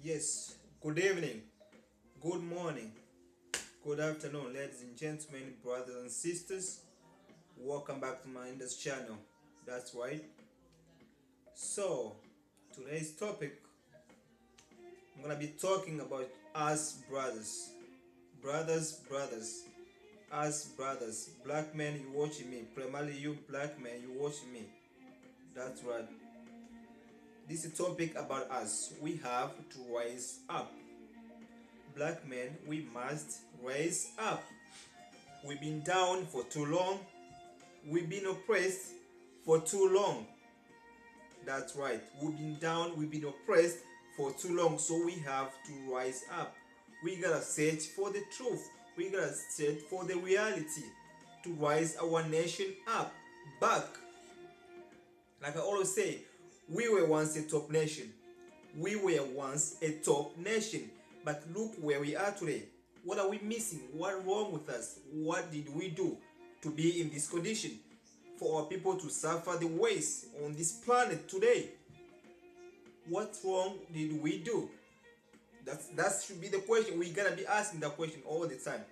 Yes, good evening, good morning, good afternoon, ladies and gentlemen, brothers and sisters. Welcome back to my Indus channel. That's right. So, today's topic, I'm gonna be talking about us brothers. Brothers, us brothers. Black men, you watching me. Primarily, you black men, you watching me. That's right. This is a topic about us. We have to rise up. Black men, we must rise up. We've been down for too long. We've been oppressed for too long. That's right. We've been down, we've been oppressed for too long. So we have to rise up. We gotta search for the truth. We gotta search for the reality to rise our nation up, back. Like I always say, we were once a top nation. We were once a top nation. But look where we are today. What are we missing? What wrong with us? What did we do to be in this condition? For our people to suffer the waste on this planet today. What wrong did we do? That should be the question. We gotta be asking that question all the time.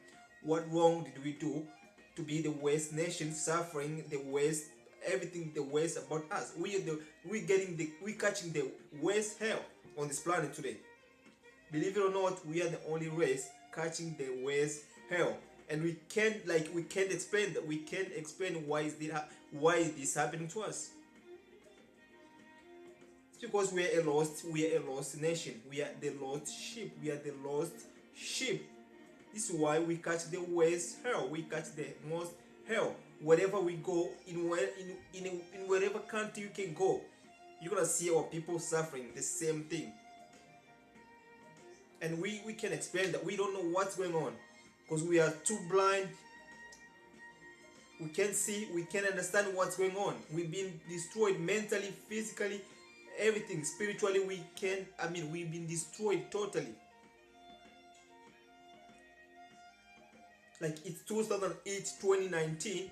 What wrong did we do to be the worst nation suffering the worst everything the worst about us? We catching the worst hell on this planet today. Believe it or not, we are the only race catching the worst hell, and we can't explain that. We can't explain why is this happening to us. It's because we are a lost nation. We are the lost sheep. We are the lost sheep. This is why we catch the worst hell. We catch the most hell. Wherever we go, in wherever country you can go, you're gonna see our people suffering the same thing. And we can explain that. We don't know what's going on because we are too blind. We can't see, we can't understand what's going on. We've been destroyed mentally, physically, everything. Spiritually, we've been destroyed totally. Like it's 2019,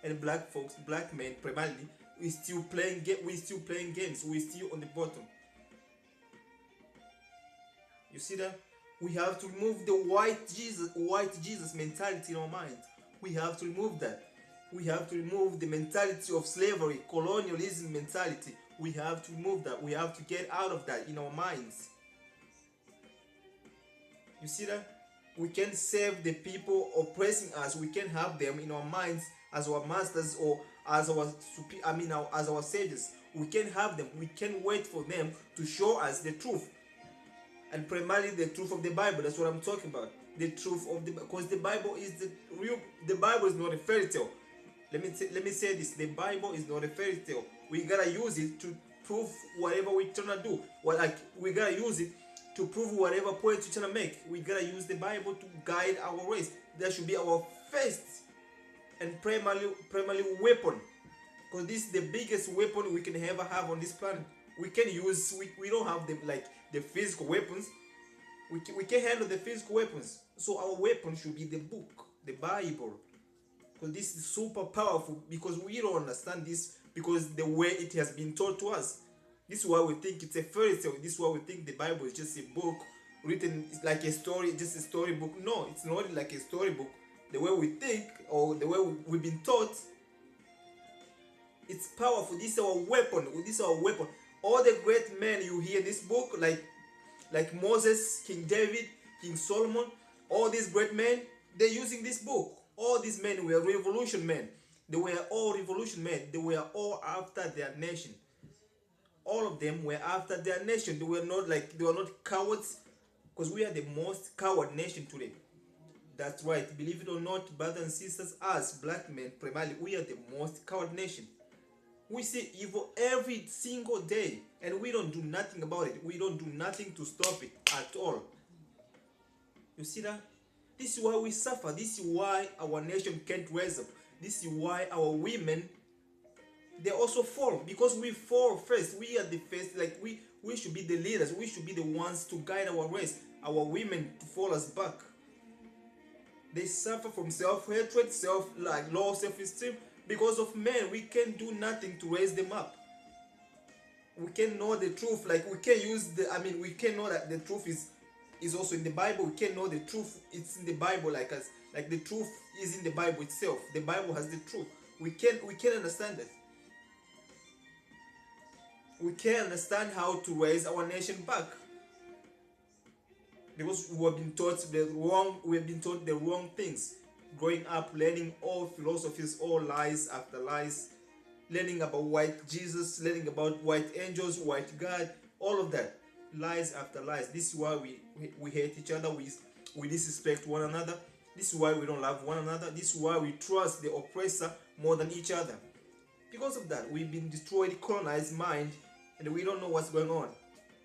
and black men primarily, we still playing games. We're still on the bottom. You see that? We have to remove the white Jesus mentality in our minds. We have to remove that. We have to remove the mentality of slavery, colonialism mentality. We have to remove that. We have to get out of that in our minds. You see that? We can save the people oppressing us. We can have them in our minds as our masters or as as our saviors. We can have them. We can wait for them to show us the truth. And primarily the truth of the Bible. That's what I'm talking about. The truth of because the Bible is the real. The Bible is not a fairy tale. Let me say this. The Bible is not a fairy tale. We gotta use it to prove whatever we're trying to do. We gotta use it to prove whatever point we're trying to make. We gotta use the Bible to guide our race. That should be our first and primarily weapon. Because this is the biggest weapon we can ever have on this planet. We don't have the physical weapons. We can handle the physical weapons. So our weapon should be the book, the Bible. Because this is super powerful, because we don't understand this because the way it has been taught to us. This is why we think it's a fairy tale. This is why we think the Bible is just a book written like a story, just a storybook. No, it's not like a storybook. The way we think or the way we've been taught, it's powerful. This is our weapon. This is our weapon. All the great men you hear in this book, like Moses, King David, King Solomon, all these great men, they're using this book. All these men were revolution men. They were all revolution men. They were all after their nation. All of them were after their nation. They were not cowards, because we are the most coward nation today. That's right. Believe it or not, brothers and sisters, us black men primarily, we are the most coward nation. We see evil every single day, and we don't do nothing about it. We don't do nothing to stop it at all. You see that? This is why we suffer. This is why our nation can't rise up. This is why our women, they also fall, because we fall first. We are the first. We should be the leaders. We should be the ones to guide our race. Our women to fall us back. They suffer from self-hatred, low self-esteem. Because of men, we can't do nothing to raise them up. We can know the truth. Like we can use the. I mean, we can know that the truth is also in the Bible. We can know the truth. It's in the Bible, like the truth is in the Bible itself. The Bible has the truth. We can understand it. We can understand how to raise our nation back, because we have been taught the wrong. We have been taught the wrong things. Growing up, learning all philosophies, all lies after lies, learning about white Jesus, learning about white angels, white God, all of that, lies after lies. This is why we hate each other. We disrespect one another. This is why we don't love one another. This is why we trust the oppressor more than each other. Because of that, we've been destroyed, colonized mind, and we don't know what's going on.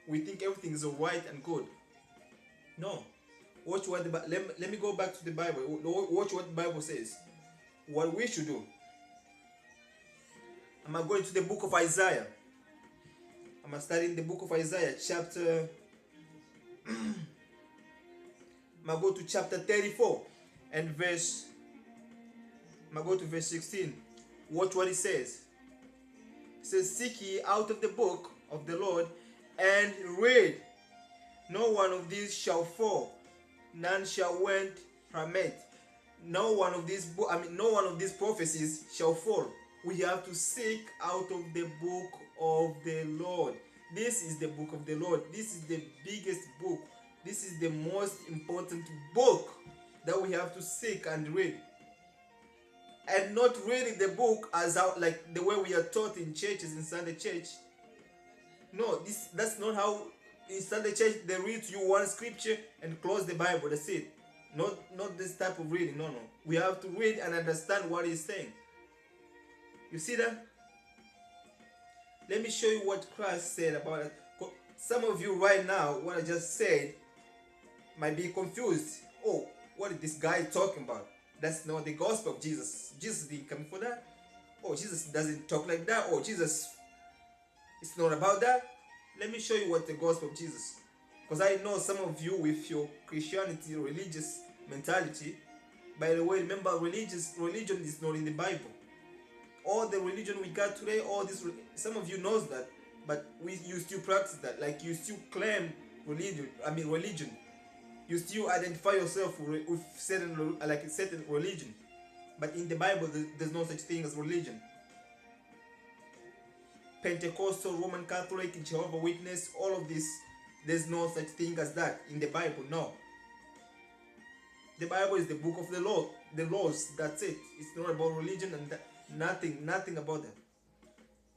We think everything is alright and good. No. Watch what let me go back to the Bible. Watch what the Bible says. What we should do. I'm going to the book of Isaiah. I'm studying the book of Isaiah, chapter. I'm going to chapter 34 and verse. I'm going to verse 16. Watch what it says. It says, "Seek ye out of the book of the Lord and read. No one of these shall fall, none shall wend from it." No one of these prophecies shall fall. We have to seek out of the book of the Lord. This is the book of the Lord. This is the biggest book. This is the most important book that we have to seek and read. And not reading the book as out like the way we are taught in churches, in Sunday church. No, that's not how in Sunday church they read to you one scripture and close the Bible. That's it. Not this type of reading. No. We have to read and understand what he's saying. You see that? Let me show you what Christ said about it. Some of you right now, what I just said, might be confused. Oh, what is this guy talking about? That's not the gospel of Jesus. Jesus didn't come for that. Oh, Jesus doesn't talk like that. Oh, Jesus, it's not about that. Let me show you what the gospel of Jesus. Because I know some of you with your Christianity, religious mentality. By the way, remember, religion is not in the Bible. All the religion we got today, all this, some of you knows that, but you still practice that. Like you still claim religion. You still identify yourself with certain religion. But in the Bible, there's no such thing as religion. Pentecostal, Roman Catholic, Jehovah's Witness, all of this, there's no such thing as that in the Bible. No. The Bible is the book of the law, the laws. That's it. It's not about religion and nothing about that.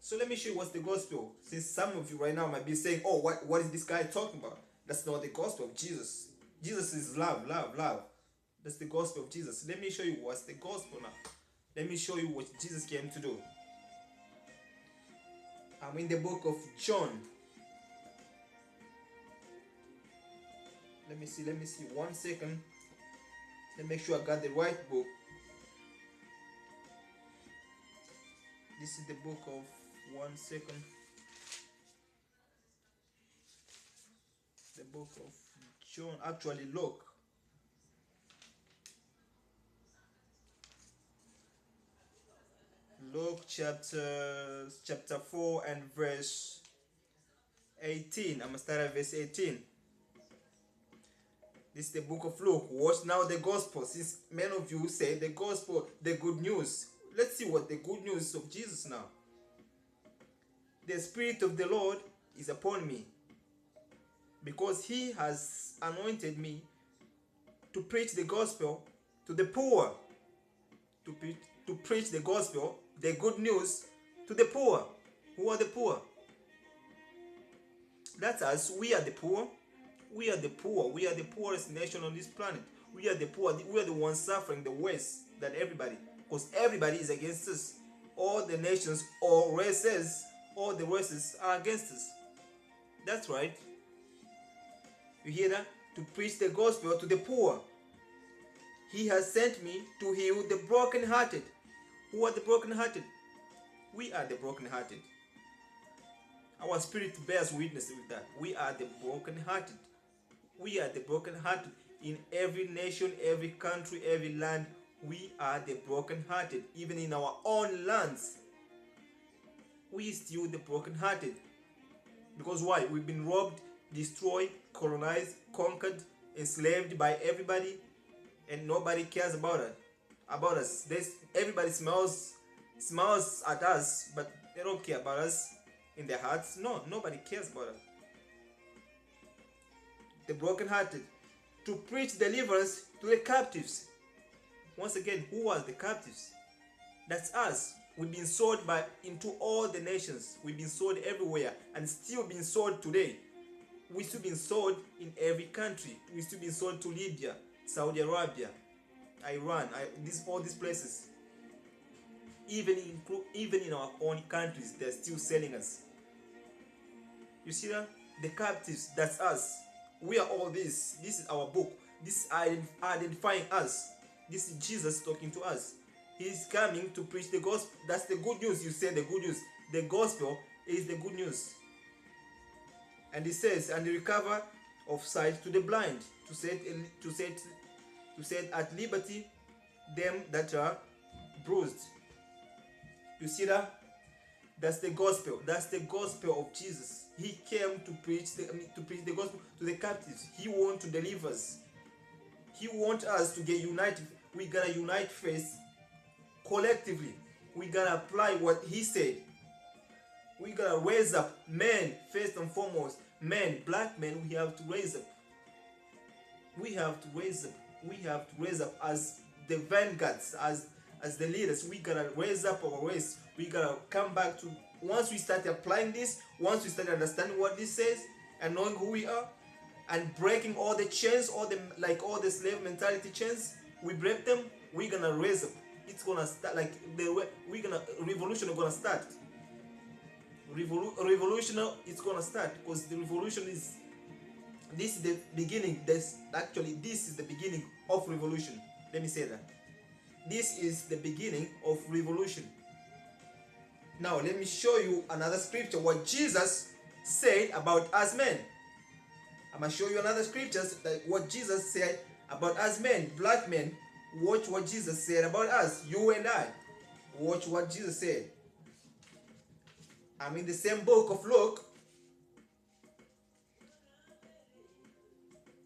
So let me show you what's the gospel. Since some of you right now might be saying, "Oh, what is this guy talking about?" That's not the gospel of Jesus. Jesus is love. That's the gospel of Jesus. Let me show you what's the gospel now. Let me show you what Jesus came to do. I'm in the book of John. Let me see. 1 second. Let me make sure I got the right book. This is the book of 1 second. The book of John. Actually, look. Luke chapter 4 and verse 18. I'm going to start at verse 18. This is the book of Luke. Watch now the gospel. Since many of you say the gospel, the good news. Let's see what the good news of Jesus now. The Spirit of the Lord is upon me, because he has anointed me to preach the gospel to the poor. To preach the gospel, the good news to the poor. Who are the poor? That's us. We are the poor. We are the poor. We are the poorest nation on this planet. We are the poor. We are the ones suffering the worst than everybody. Because everybody is against us. All the nations, all the races are against us. That's right. You hear that? To preach the gospel to the poor. He has sent me to heal the brokenhearted. Who are the brokenhearted? We are the brokenhearted. Our spirit bears witness with that. We are the brokenhearted. We are the brokenhearted. In every nation, every country, every land, we are the brokenhearted. Even in our own lands, we still the brokenhearted. Because why? We've been robbed, destroyed, colonized, conquered, enslaved by everybody, and nobody cares about it. About us. Everybody smiles at us, but they don't care about us in their hearts. No, nobody cares about us. The brokenhearted, to preach deliverance to the captives. Once again, who are the captives? That's us. We've been sold into all the nations. We've been sold everywhere and still being sold today. We're still being sold in every country. We're still being sold to Libya, Saudi Arabia, Iran, all these places. Even in our own countries, they're still selling us. You see that? The captives, that's us. We are all this. This is our book. This is identifying us. This is Jesus talking to us. He's coming to preach the gospel. That's the good news. You said the good news. The gospel is the good news. And he says, and the recover of sight to the blind, to set at liberty them that are bruised. You see that? That's the gospel. That's the gospel of Jesus. He came to preach the gospel to the captives. He wants to deliver us. He wants us to get united. We gotta unite first, collectively. We gotta apply what he said. We gotta raise up men first and foremost. Men, black men, we have to raise up. We have to raise up. We have to raise up as the vanguards, as the leaders. We gotta raise up our race. We gotta come back to, once we start applying this, once we start understanding what this says and knowing who we are and breaking all the chains, all the slave mentality chains, we break them, we're gonna raise up. It's gonna start revolution is gonna start. Revolution is gonna start, because the revolution is, this is the beginning. This is the beginning of revolution. Let me say that. This is the beginning of revolution. Now let me show you another scripture, what Jesus said about us men. I'm gonna show you another scripture, what Jesus said about us men, black men. Watch what Jesus said about us, you and I. Watch what Jesus said. I'm in the same book of Luke,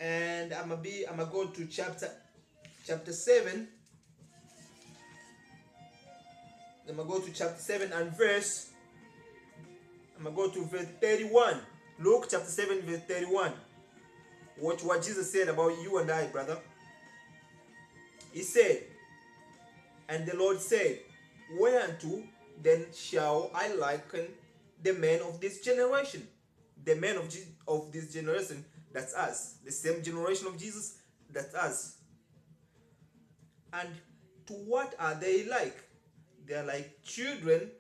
and I'm gonna go to chapter 7. I'm gonna go to chapter 7 and I'm gonna go to verse 31. Luke chapter 7 verse 31. Watch what Jesus said about you and I, brother. He said, and the Lord said, whereunto then shall I liken the men of this generation? The men of this generation, that's us. The same generation of Jesus, that's us. And to what are they like? They are like children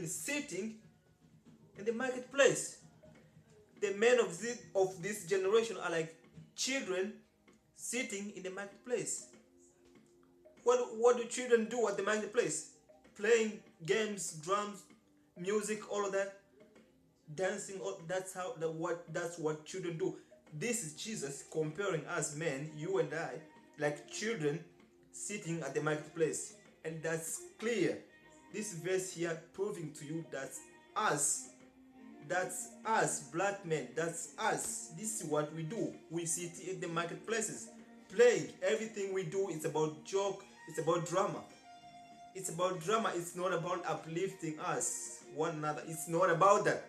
sitting in the marketplace. The men of this generation are like children sitting in the marketplace. What do children do at the marketplace? Playing games, drums, music, all of that, dancing. That's what children do. This is Jesus comparing us men, you and I, like children sitting at the marketplace. And that's clear. This verse here proving to you that's us. That's us, black men. That's us. This is what we do. We sit in the marketplaces, playing. Everything we do is about joke. It's about drama. It's about drama. It's not about uplifting us, one another. It's not about that.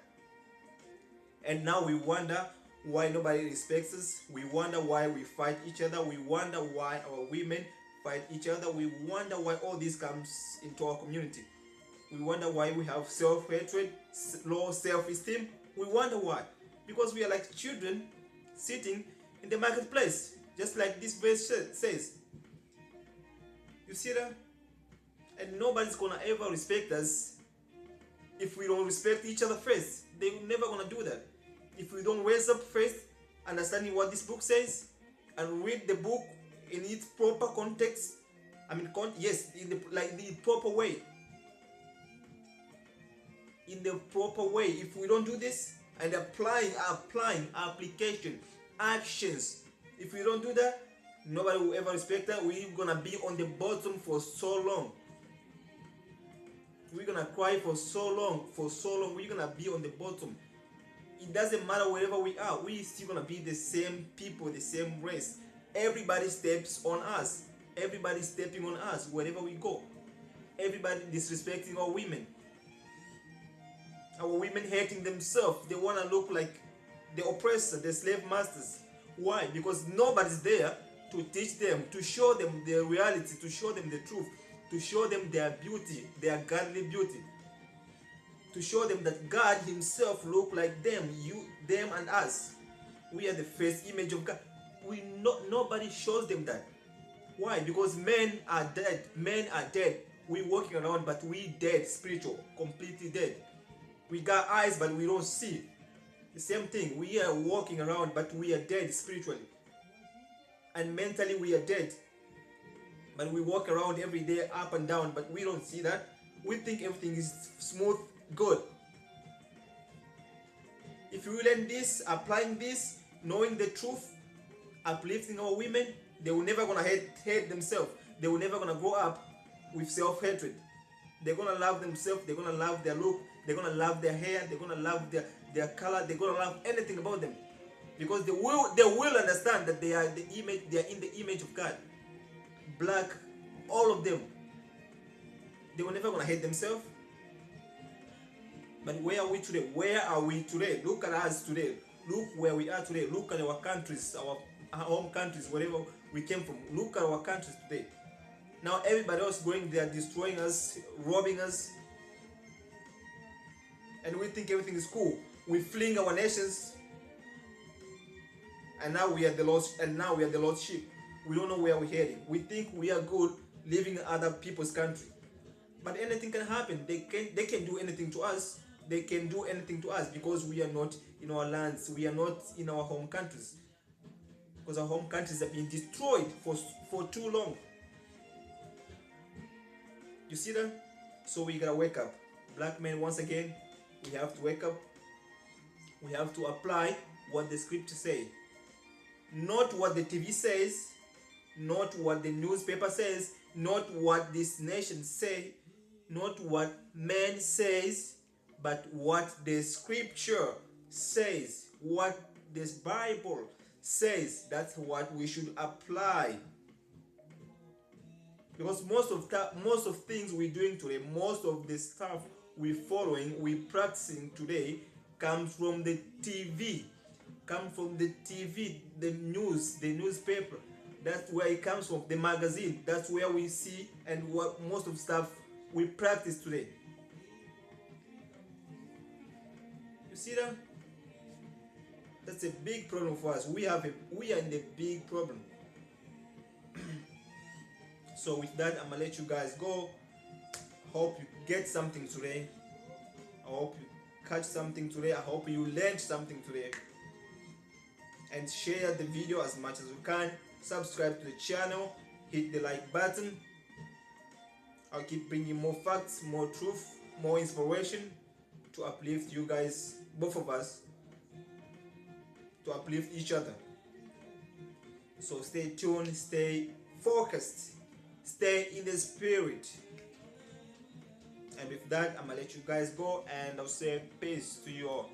And now we wonder why nobody respects us. We wonder why we fight each other. We wonder why our women fight each other. We wonder why all this comes into our community. We wonder why we have self-hatred, low self-esteem. We wonder why. Because we are like children sitting in the marketplace, just like this verse says. You see that? And nobody's gonna ever respect us if we don't respect each other first. They're never gonna do that. If we don't raise up first, understanding what this book says, and read the book in its proper context. In the proper way. In the proper way. If we don't do this and applying application, actions, if we don't do that, nobody will ever respect that. We're gonna be on the bottom for so long. We're gonna cry for so long. We're gonna be on the bottom. It doesn't matter wherever we are. We still gonna be the same people, the same race. Everybody steps on us. Everybody stepping on us wherever we go. Everybody disrespecting our women. Our women hating themselves. They wanna look like the oppressor, the slave masters. Why? Because nobody's there to teach them, to show them their reality, to show them the truth, to show them their beauty, their godly beauty, to show them that God himself look like them, them and us. We are the first image of God. Nobody shows them that. Why? Because men are dead. Men are dead. We walking around, but we dead, spiritual, completely dead. We got eyes, but we don't see. The same thing. We are walking around, but we are dead spiritually. And mentally we are dead. But we walk around every day up and down, but we don't see that. We think everything is smooth, good. If we learn this, applying this, knowing the truth, uplifting our women, they will never gonna hate themselves. They will never gonna grow up with self-hatred. They're gonna love themselves. They're gonna love their look. They're gonna love their hair. They're gonna love their color. They're gonna love anything about them, because they will understand that they are the image. They are in the image of God. Black, all of them. They were never gonna hate themselves. But where are we today? Where are we today? Look at us today. Look where we are today. Look at our countries, our home countries, wherever we came from. Look at our countries today. Now everybody else going there, destroying us, robbing us, and we think everything is cool. We fling our nations, and now we are the lost. And now we are the lost sheep. We don't know where we're heading. We think we are good living in other people's country, but anything can happen. They can do anything to us. They can do anything to us because we are not in our lands. We are not in our home countries, because our home countries have been destroyed for too long. You see that? So we gotta wake up. Black men, once again, we have to wake up. We have to apply what the scripture say, not what the TV says, not what the newspaper says, not what this nation say, not what man says, but what the scripture says, what this Bible says. That's what we should apply. Because most of things we're doing today, most of the stuff we're following, we're practicing today, comes from the TV, the news, the newspaper. That's where it comes from, the magazine. That's where we see and what most of stuff we practice today. You see that? That's a big problem for us. We are in the big problem. So with that, I'm gonna let you guys go. Hope you get something today. I hope you catch something today. I hope you learned something today. And share the video as much as you can. Subscribe to the channel. Hit the like button. I'll keep bringing more facts, more truth, more inspiration to uplift you guys, both of us, to uplift each other. So stay tuned, stay focused, stay in the spirit. And with that, I'm gonna let you guys go, and I'll say peace to you all.